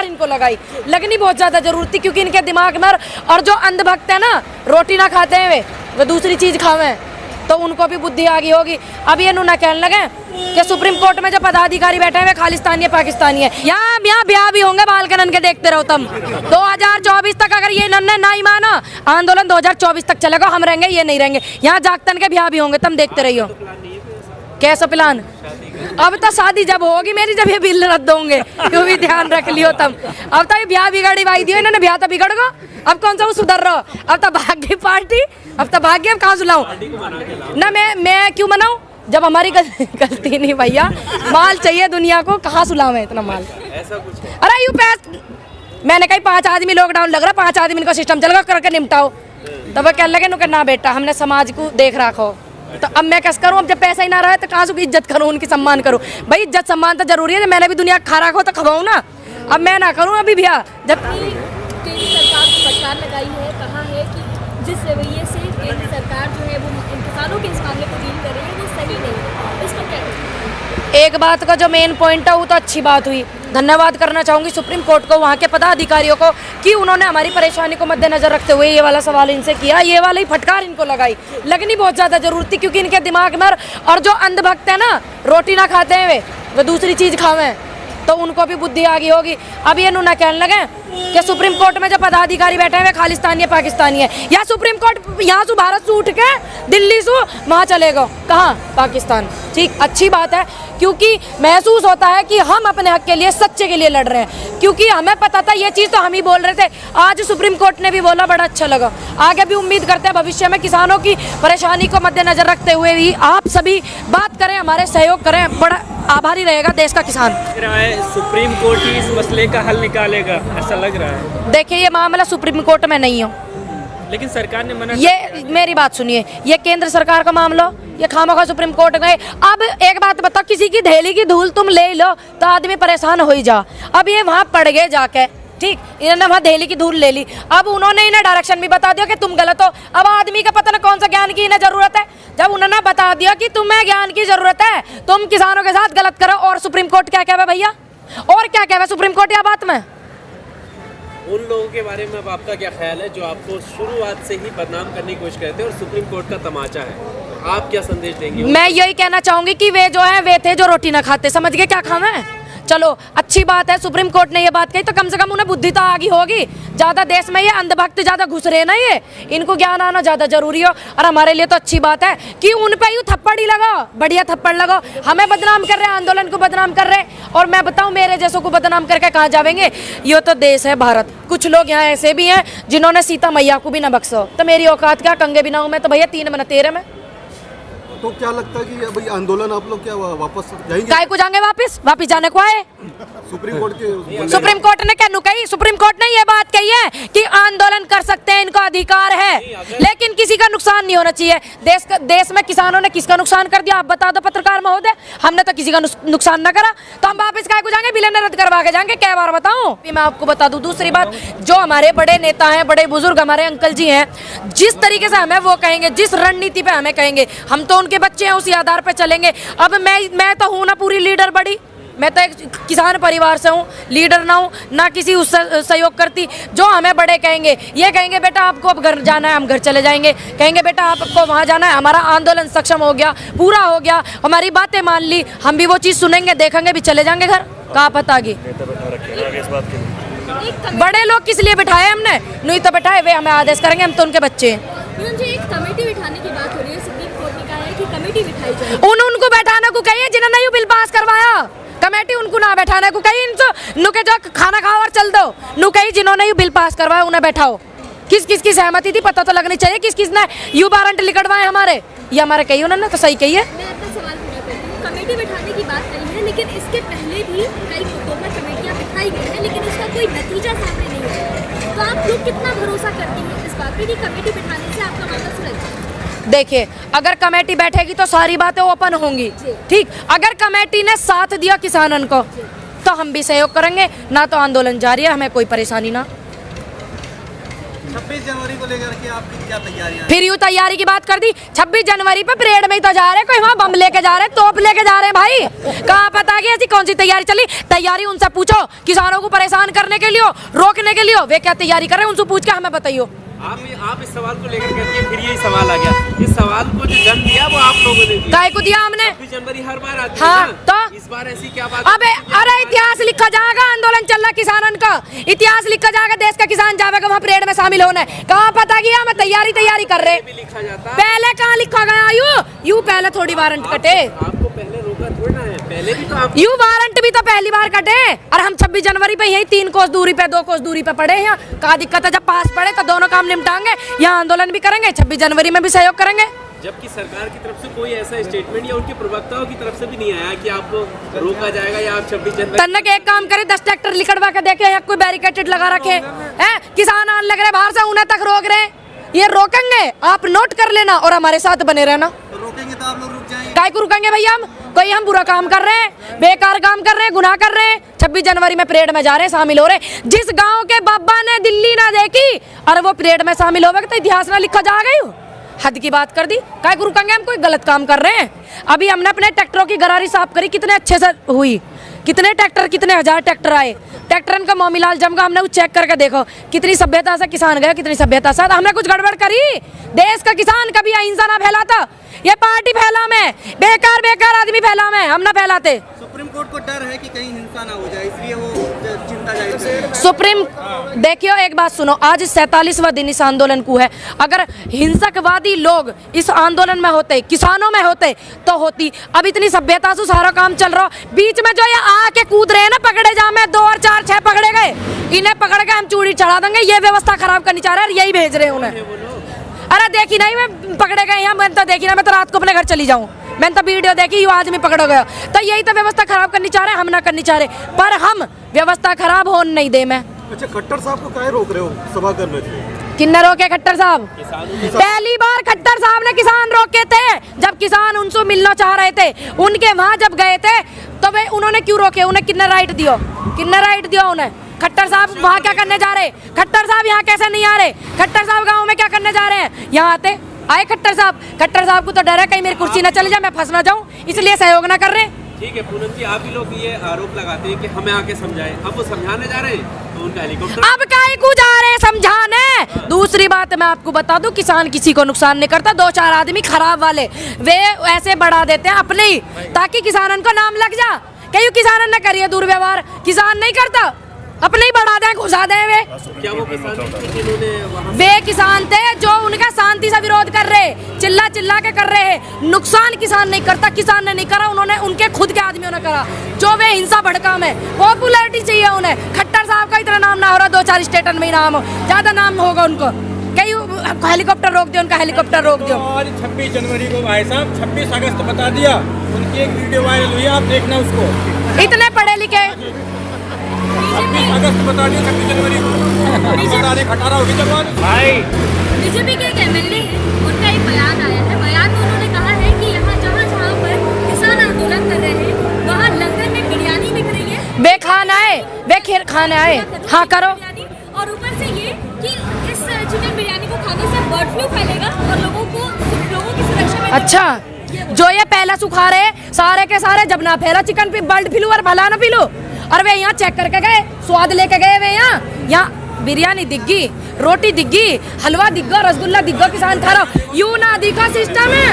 फटकार इनको लगाई, लगनी बहुत ज़्यादा जरूरत थी, क्योंकि इनके दिमाग में और जो अंधभक्त है ना, रोटी ना खाते हैं वे दूसरी चीज़ खावे, तो उनको भी बुद्धि आ गई होगी। अब ये ना कहने लगे कि सुप्रीम कोर्ट में जो पदाधिकारी बैठे हैं वे खालिस्तानी है, पाकिस्तानी है। यहाँ ब्याह भी होंगे बाल कनन के, देखते रहो तुम। 2024 तक अगर ये नन्हे नहीं माना, आंदोलन 2024 तक चलेगा, हम रहेंगे, ये नहीं रहेंगे। यहाँ जागतन के ब्याह भी होंगे, तुम देखते रहियो। कैसा प्लान? अब तो शादी जब होगी मेरी, जब ये बिल रद्द होंगे, क्यों भी ध्यान रख लियो तुम। अब तो ये ब्याह बिगाड़ी भाई दियो इन्होंने, ब्याह तो बिगड़ गो, अब कौन सा वो सुधर रहा। अब तो भाग्य पार्टी, अब तो भाग्य, अब कहाँ सुलाऊं ना, मैं क्यों मनाऊं जब हमारी गलती नहीं भैया। माल चाहिए दुनिया को, कहाँ सुलावे इतना माल। ऐसा कुछ है? अरे यू पैस मैंने कही 5 आदमी लॉकडाउन लग रहा, 5 आदमी का सिस्टम चलेगा, करके निपटाओ। तब वो कह लगे नु ना बेटा, हमने समाज को देख रखो, तो अब मैं कैसे करूं? अब जब पैसा ही ना रहा है तो कहाँ से इज्जत करूं, उनकी सम्मान करूं। भाई इज्जत सम्मान तो जरूरी है, मैंने भी दुनिया खा रखो तो खवाऊं ना। अब मैं ना करूं अभी भैया। जब केंद्र सरकार को फटकार लगाई है, कहा है कि जिस रवैये से केंद्र सरकार जो है वो इन किसानों के इस मामले को डील कर रही है वो सही नहीं है, इसको क्या कहें? एक बात का जो मेन पॉइंट है वो तो अच्छी बात हुई, धन्यवाद करना चाहूँगी सुप्रीम कोर्ट को, वहाँ के पदाधिकारियों को, कि उन्होंने हमारी परेशानी को मद्देनजर रखते हुए ये वाला सवाल इनसे किया, ये वाला ही फटकार इनको लगाई, लगनी बहुत ज़्यादा जरूरत थी, क्योंकि इनके दिमाग में और जो अंधभक्त है ना, रोटी ना खाते हैं वे दूसरी चीज़ खावे, तो उनको भी बुद्धि आ गई होगी। अब ये ना कहने लगे कि सुप्रीम कोर्ट में जो पदाधिकारी बैठे हैं वे खालिस्तानी है, पाकिस्तानी है। या सुप्रीम कोर्ट यहाँ से भारत से उठ के दिल्ली से वहाँ चलेगा, कहाँ? पाकिस्तान। ठीक, अच्छी बात है, क्योंकि महसूस होता है कि हम अपने हक के लिए, सच्चे के लिए लड़ रहे हैं, क्योंकि हमें पता था ये चीज़ तो हम ही बोल रहे थे, आज सुप्रीम कोर्ट ने भी बोला, बड़ा अच्छा लगा। आगे भी उम्मीद करते हैं भविष्य में किसानों की परेशानी को मद्देनजर रखते हुए भी आप सभी बात करें, हमारे सहयोग करें, बड़ा आभारी रहेगा देश का किसान। सुप्रीम कोर्ट ही इस मसले का हल निकालेगा, ऐसा लग रहा है। देखिए ये मामला सुप्रीम कोर्ट में नहीं हो, लेकिन सरकार ने मना। ये मेरी बात सुनिए, ये केंद्र सरकार का मामला, ये खामोखा सुप्रीम कोर्ट गए। अब एक बात बताओ, किसी की धेली की धूल तुम ले लो तो आदमी परेशान हो ही जा। अब ये वहाँ पड़ गए जाके, ठीक, इन्होंने वहाँ धेली की धूल ले ली, अब उन्होंने इन्हें डायरेक्शन भी बता दिया कि तुम गलत हो। अब आदमी का पता ना कौन सा ज्ञान की इन्हें जरूरत है, जब उन्होंने बता दिया कि तुम्हें ज्ञान की जरूरत है, तुम किसानों के साथ गलत करो। और सुप्रीम कोर्ट क्या कहवे भैया, और क्या कहवे सुप्रीम कोर्ट या बात में? उन लोगों के बारे में अब आपका क्या ख्याल है जो आपको शुरुआत से ही बदनाम करने की कोशिश करते हैं और सुप्रीम कोर्ट का तमाचा है, आप क्या संदेश देंगे? मैं यही कहना चाहूंगी कि वे जो है वे थे जो रोटी ना खाते, समझ गए क्या खाना है। चलो अच्छी बात है, सुप्रीम कोर्ट ने ये बात कही तो कम से कम उन्हें बुद्धि तो आ गई होगी। ज़्यादा देश में ये अंधभक्त ज़्यादा घुस रहे ना, ये इनको ज्ञान आना ज़्यादा जरूरी हो। और हमारे लिए तो अच्छी बात है कि उन पे यूँ थप्पड़ ही लगाओ, बढ़िया थप्पड़ लगाओ। हमें बदनाम कर रहे हैं, आंदोलन को बदनाम कर रहे हैं, और मैं बताऊँ मेरे जैसों को बदनाम करके कहाँ जाएंगे। ये तो देश है भारत, कुछ लोग यहाँ ऐसे भी हैं जिन्होंने सीता मैया को भी न बख्शो, तो मेरी औकात क्या, कंगे बिना हूँ मैं तो भैया 3 महीने 13 में। तो क्या लगता है कि अभी आंदोलन आप लोग क्या वापस जाएंगे? काय को जाएंगे वापस जाने को आए? सुप्रीम कोर्ट के सुप्रीम कोर्ट ने क्या कही? सुप्रीम कोर्ट ने ये बात कही है कि आंदोलन कर सकते हैं, इनको अधिकार है, लेकिन किसी का नुकसान नहीं होना चाहिए। देश में किसानों ने किसका नुकसान कर दिया आप बता दो पत्रकार महोदय? हमने तो किसी का नुकसान ना करा, तो हम वापस काय को जाएंगे? बिल रद्द करवा के जाएंगे? क्या बार बताऊं? मैं आपको बता दूं दूसरी बात, जो हमारे बड़े नेता हैं, बड़े बुजुर्ग हमारे अंकल जी हैं, जिस तरीके से हमें वो कहेंगे, जिस रणनीति पे हमें कहेंगे, हम तो उनके बच्चे हैं, उसी आधार पे चलेंगे। अब मैं तो हूं ना पूरी लीडर बड़ी, मैं तो एक किसान परिवार से हूँ, लीडर ना हूँ ना किसी उससे सहयोग करती। जो हमें बड़े कहेंगे, ये कहेंगे बेटा आपको अब घर जाना है, हम घर चले जाएंगे, कहेंगे बेटा आपको वहाँ जाना है, हमारा आंदोलन सक्षम हो गया, पूरा हो गया, हमारी बातें मान ली, हम भी वो चीज़ सुनेंगे, देखेंगे, भी चले जाएंगे घर। कहाँ पता की बड़े लोग किस लिए बिठाए हमने? नहीं तो बिठाए वे हमें आदेश करेंगे, हम तो उनके बच्चे हैं। एक कमेटी बिठाने की बात हो रही है, सुप्रीम कोर्ट ने कहा है कि कमेटी बिठाई जाए। उनको बैठाने को कहिए जिन्होंने बिल पास करवाया, कमेटी उनको ना बैठाने को कही, नुके जो खाना खाओ और चल दो, नु कही जिन्होंने यू बिल पास करवाया उन्हें बैठाओ। किस किस की सहमति थी पता तो लगनी चाहिए, किस किस ने यू वारंट लिखवाए हमारे, ये हमारे कही उन्होंने तो सही कही है। मैं अपना सवाल पूरा करती हूँ, कमेटी बिठाने की बात कही है, लेकिन इसके पहले भी कई मुद्दों पर कमेटियाँ बिठाई गई हैं, लेकिन उसका कोई नतीजा सामने नहीं है। तो आप लोग कितना भरोसा करती हैं इस बात पे कि कमेटी बिठाने से आपका मामला सुलझ? देखिए अगर कमेटी बैठेगी तो सारी बातें ओपन होंगी, ठीक। अगर कमेटी ने साथ दिया किसानन को तो हम भी सहयोग करेंगे, ना तो आंदोलन जारी है, हमें कोई परेशानी ना। 26 जनवरी को लेकर के आपकी क्या तैयारियां हैं? फिर यूं तैयारी की बात कर दी। 26 जनवरी पे परेड में ही तो जा रहे, कोई वहाँ बम लेके जा रहे, तोप लेके जा रहे हैं भाई। कहाँ पता कि ऐसी कौन सी तैयारी चली। तैयारी उनसे पूछो, किसानों को परेशान करने के लिए, रोकने के लिए वे क्या तैयारी कर रहे हैं, उनसे पूछ के हमें बताइयो। आप इस सवाल को लेकर कहती है, फिर यही सवाल आ गया। इस सवाल को जो जन्म दिया वो आप लोगों ने दिया। काय को दिया हमने? 26 जनवरी हर बार आती हाँ, है ना? तो इस बार ऐसी क्या बात? अबे अरे इतिहास लिखा जाएगा, आंदोलन चल रहा किसानन का, इतिहास लिखा जाएगा, देश का किसान जाएगा वहाँ परेड में शामिल होने। कहाँ पता किया हमें तैयारी कर रहे। भी लिखा जाता है। पहले कहाँ लिखा गया यू पहले थोड़ी वारंट कटे। आपको पहले रोका थोड़ी ना है, पहले भी तो आप यू वारंट भी तो पहली बार कटे। और हम 26 जनवरी पे यही 3 कोस दूरी पे 2 कोस दूरी पे पड़े हैं। क्या दिक्कत है, जब पास पड़े तो दोनों काम निपटाएंगे, यहाँ आंदोलन भी करेंगे, 26 जनवरी में भी सहयोग करेंगे। जबकि सरकार की तरफ से कोई ऐसा स्टेटमेंट या उनके प्रवक्ताओं की तरफ से भी नहीं आया कि आपको रोका जाएगा या आप 26 जनवरी। तन्नक एक काम करे, 10 ट्रैक्टर लिखड़वा के देखे, कोई बैरिकेटेड लगा रखे हैं, किसान आने लग रहे बाहर से, उन्हें तक रोक रहे हैं। ये रोकेंगे, आप नोट कर लेना और हमारे साथ बने रहना। तो रोकेंगे तो आप लोग रुक जाएंगे? काय को रुकेंगे भैया, हम कोई हम बुरा काम कर रहे हैं, बेकार काम कर रहे हैं, गुनाह कर रहे हैं, 26 जनवरी में परेड में जा रहे हैं, शामिल हो रहे हैं। जिस गांव के बाबा ने दिल्ली ना देखी और वो परेड में शामिल होगा तो इतिहास में लिखा जा गई। हद की बात कर दी। काय को रुकेंगे, हम कोई गलत काम कर रहे हैं। अभी हमने अपने ट्रैक्टरों की गरारी साफ करी, कितने अच्छे से हुई, कितने ट्रैक्टर, कितने हजार ट्रैक्टर आए, ट्रैक्टर का मोमीलाल जमगा हमने वो चेक करके देखो, कितनी सभ्यता से किसान गया, कितनी सभ्यता से। हमने कुछ गड़बड़ करी? देश का किसान कभी अहिंसा ना फैलाता, ये पार्टी फैला में, बेकार आदमी फैला में, हम ना फैलाते। सुप्रीम कोर्ट को डर है कि कहीं हिंसा ना हो जाए, इसलिए वो चिंता जाहिर कर रहे हैं। सुप्रीम देखियो, एक बात सुनो, आज 47वां दिन इस आंदोलन को है। अगर हिंसकवादी लोग इस आंदोलन में होते, किसानों में होते तो होती। अब इतनी सभ्यता से सारा काम चल रहा, बीच में जो ये आके कूद रहे हैं ना, पकड़े जा में 2 और 4 6 पकड़े गए, इन्हें पकड़ के हम चूड़ी चढ़ा देंगे, ये व्यवस्था खराब करनी चाह रहे हैं, यही भेज रहे हैं उन्हें। अरे देखी नहीं, मैं पकड़े गए यहाँ, मैंने तो देखी ना, मैं तो रात को अपने घर चली जाऊँ, मैंने तो वीडियो देखी, यू आदमी पकड़ा गया। तो यही तो व्यवस्था खराब करनी चाह रहे हैं, हम ना करनी चाह रहे, पर हम व्यवस्था खराब होने नहीं दे। मैं अच्छा, खट्टर साहब को काहे रोक रहे हो सभा करने से? किन्ने रोके खट्टर साहब? पहली बार खट्टर साहब ने किसान रोके थे, जब किसान उनसे मिलना चाह रहे थे, उनके वहाँ जब गए थे तो वे उन्होंने क्यों रोके? उन्हें किन्ने राइट दियो, किन्ने राइट दिया उन्हें? खट्टर साहब वहाँ क्या करने जा रहे? खट्टर साहब यहाँ कैसे नहीं आ रहे? खट्टर साहब गाँव में क्या करने जा रहे हैं? यहाँ आए खट्टर साहब को तो डर है कहीं मेरी कुर्सी न चले जाए, मैं फंस ना जाऊँ, इसलिए सहयोग ना कर रहे। ठीक है पूनम जी, आप ही लोग ये आरोप लगाते हैं कि हमें आके समझाएं, अब वो समझाने जा रहे हैं तो उनका हेलीकॉप्टर अब काहे को जा रहे हैं समझाने? दूसरी बात मैं आपको बता दूं, किसान किसी को नुकसान नहीं करता। 2-4 आदमी खराब वाले वे ऐसे बढ़ा देते हैं अपने ही, ताकि किसानन को नाम लग जा, कहीं किसानन न करिए दुर्व्यवहार, किसान नहीं करता, अपने ही बढ़ा दें, घुसा दें। वे क्या वो किसान थे जिन्होंने वहाँ वे किसान थे जो उनका शांति से विरोध कर रहे, चिल्ला के कर रहे हैं। नुकसान किसान नहीं करता, किसान ने नहीं करा, उन्होंने उनके खुद के आदमियों ने करा, जो वे हिंसा भड़का में। पॉपुलैरिटी चाहिए उन्हें। खट्टर साहब का इतना नाम ना हो रहा, 2-4 स्टेटन में ही नाम हो, ज्यादा नाम होगा उनको। कहीं हेलीकॉप्टर रोक दियो, उनका हेलीकॉप्टर रोक दियो। और 26 जनवरी को भाई साहब 26 अगस्त बता दिया, उनकी एक वीडियो वायरल हुई, आप देखना उसको। इतने पढ़े लिखे 26 अगस्त बता दिया, 26 जनवरी को तारीख 18 होगी जब भाई। बीजेपी के एक एमएलए हैं, उनका एक बयान आया है। बयान में उन्होंने कहा है कि यहाँ जहाँ पर किसान आंदोलन कर रहे हैं वहाँ लंगर में बिरयानी बिक रही है, वे खाना है, वे खीर खाने आए। हाँ करो। और ऊपर से ये कि इस चिकन बिरयानी को खाने से बर्ड फ्लू फैलेगा और लोगों की सुरक्षा में। अच्छा, जो ये पहला सुखा रहे सारे के सारे, जब ना फैला चिकन पे बर्ड फ्लू और भला ना पिलो, और वे यहाँ चेक करके गए, स्वाद लेके गए वे यहाँ बिरयानी दिग्गी, रोटी दिग्गी, हलवा दिग्गा, रसगुल्ला दिग्गा, किसान खा रहा। यूं ना दिखा सिस्टम है,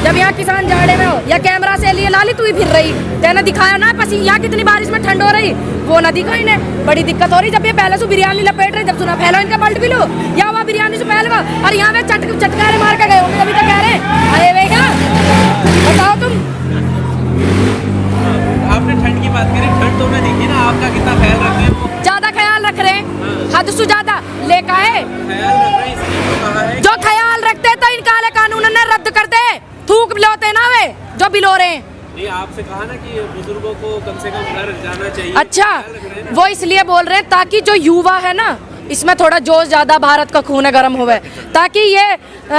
जब यहाँ किसान जाड़े में हो या कैमरा से लिए लाली तू ही फिर रही, तेने दिखाया ना पसी यहाँ कितनी बारिश में ठंड हो रही, वो ना दिखा इन्हें। बड़ी दिक्कत हो रही जब ये पहले से बिरयानी लपेट रहे, जब सुना फैलो इनका बल्ट भी लो या वहाँ बिरयानी से पहलवा, और यहाँ पे चटकारे मार के गए होंगे, अभी तो कह रहे अरे वे क्या बताओ तुम। आपने ठंड की बात करी, ठंड तो मैं देखी ना, आपका कितना ख्याल रखते हैं? ज्यादा ख्याल रख रहे हैं, हद से ज्यादा लेका है। ख्याल रख रहे हैं, इसलिए तो कहा है जो ख्याल रखते तो इन काले कानून ने रद्द कर दे, थूक बिलोते ना वे जो बिलो रहे हैं। नहीं, आपसे कहा ना कि बुजुर्गों को कम से कम घर जाना चाहिए। अच्छा, ख्याल रख रहे हैं ना? वो इसलिए बोल रहे हैं ताकि जो युवा है ना, इसमें थोड़ा जोश ज्यादा, भारत का खून गर्म हुए, ताकि ये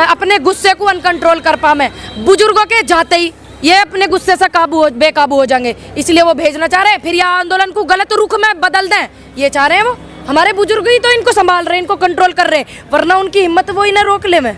अपने गुस्से को अनकंट्रोल कर पाए। बुजुर्गों के जाते ही ये अपने गुस्से से बेकाबू हो जाएंगे, इसलिए वो भेजना चाह रहे हैं। फिर यह आंदोलन को गलत रुख में बदल दें, ये चाह रहे हैं वो। हमारे बुजुर्ग ही तो इनको संभाल रहे हैं, इनको कंट्रोल कर रहे हैं, वरना उनकी हिम्मत वो ही ना रोक ले में।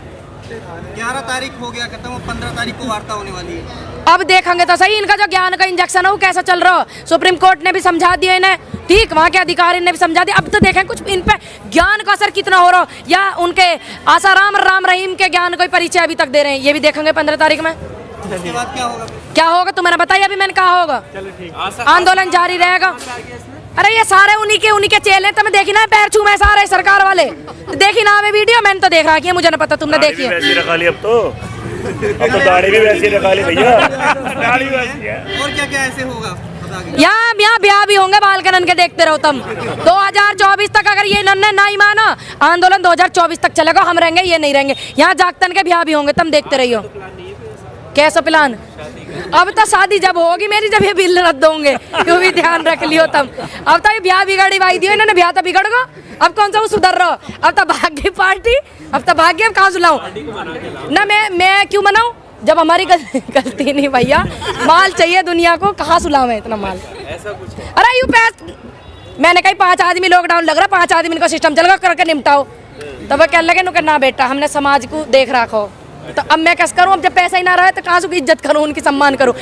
11 तारीख हो गया खत्म, 15 तारीख को वार्ता होने वाली है। अब देखेंगे तो सही इनका जो ज्ञान का इंजेक्शन है वो कैसा चल रहा है। सुप्रीम कोर्ट ने भी समझा दिया इन्हें, ठीक, वहाँ के अधिकारी ने भी समझा दिया। अब तो देखें कुछ इन पे ज्ञान का असर कितना हो रहा, या उनके आसाराम राम रहीम के ज्ञान कोई परिचय अभी तक दे रहे हैं, ये भी देखेंगे 15 तारीख में। उसके बाद क्या होगा तो मैंने बताया, अभी मैंने कहा होगा, आंदोलन जारी रहेगा। अरे ये सारे उन्हीं के चेले, तुम्हें देखी ना पैर छू में सारे सरकार वाले, देखी ना हमें वीडियो, मैंने तो देख रहा है, मुझे ना पता तुमने देखी है। अब तो दाढ़ी भी वैसी रखा ली भैया, दाढ़ी वैसी है। और क्या क्या ऐसे होगा? यहाँ ब्याह भी होंगे बालकनन के, देखते रहो तुम। 2024 तक अगर ये इन्होंने ना ही माना, आंदोलन 2024 तक चलेगा, हम रहेंगे, ये नहीं रहेंगे। यहाँ जागतन के ब्याह भी होंगे, तुम देखते रहियो। कैसा प्लान? अब तो शादी जब होगी मेरी, जब ये बिल रद्द होंगे, क्यों भी ध्यान रख लियो तुम। अब तो ये ब्याह बिगाड़ी भाई दियो इन्होंने, ब्याह तो बिगड़ गो, अब कौन सा वो सुधर रहा, अब तो भाग्य पार्टी, अब तो भाग्य, अब कहाँ सुलाऊं ना, मैं क्यों मनाऊं जब हमारी गलती नहीं भैया। माल चाहिए दुनिया को, कहाँ सुलावे इतना माल, ऐसा कुछ है। अरे यू पैस मैंने कही 5 आदमी लॉकडाउन लग रहा, 5 आदमी का सिस्टम चल करके निपटाओ, तब वो कहने लगे ना बेटा हमने समाज को देख रखो, तो अब मैं कैसे करूँ, अब जब पैसा ही ना रहा है तो कहाँ से इज्जत करूँ, उनकी सम्मान करूँ।